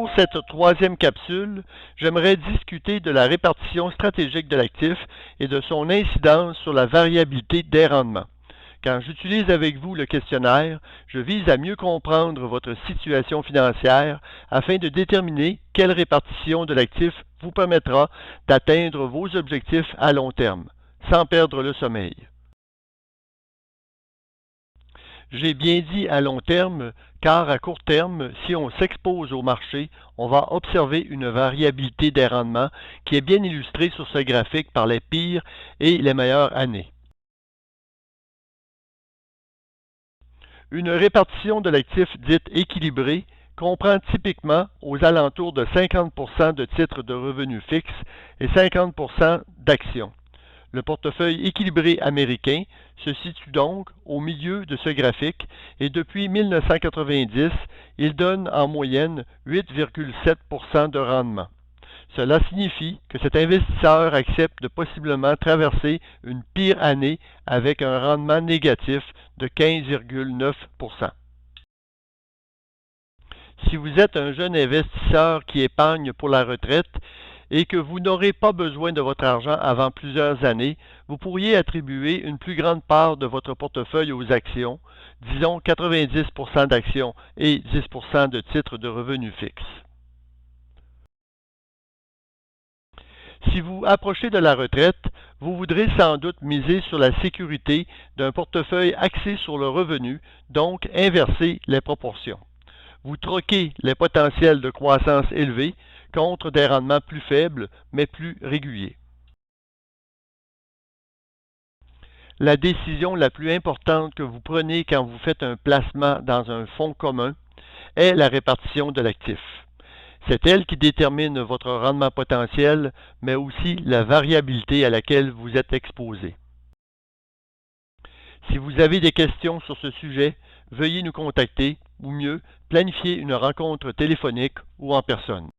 Pour cette troisième capsule, j'aimerais discuter de la répartition stratégique de l'actif et de son incidence sur la variabilité des rendements. Quand j'utilise avec vous le questionnaire, je vise à mieux comprendre votre situation financière afin de déterminer quelle répartition de l'actif vous permettra d'atteindre vos objectifs à long terme, sans perdre le sommeil. J'ai bien dit à long terme, car à court terme, si on s'expose au marché, on va observer une variabilité des rendements qui est bien illustrée sur ce graphique par les pires et les meilleures années. Une répartition de l'actif dite équilibrée comprend typiquement aux alentours de 50% de titres de revenus fixes et 50% d'actions. Le portefeuille équilibré américain se situe donc au milieu de ce graphique et depuis 1990, il donne en moyenne 8,7% de rendement. Cela signifie que cet investisseur accepte de possiblement traverser une pire année avec un rendement négatif de 15,9%. Si vous êtes un jeune investisseur qui épargne pour la retraite et que vous n'aurez pas besoin de votre argent avant plusieurs années, vous pourriez attribuer une plus grande part de votre portefeuille aux actions, disons 90% d'actions et 10% de titres de revenus fixes. Si vous approchez de la retraite, vous voudrez sans doute miser sur la sécurité d'un portefeuille axé sur le revenu, donc inverser les proportions. Vous troquez les potentiels de croissance élevés contre des rendements plus faibles mais plus réguliers. La décision la plus importante que vous prenez quand vous faites un placement dans un fonds commun est la répartition de l'actif. C'est elle qui détermine votre rendement potentiel, mais aussi la variabilité à laquelle vous êtes exposé. Si vous avez des questions sur ce sujet, veuillez nous contacter, ou mieux, planifier une rencontre téléphonique ou en personne.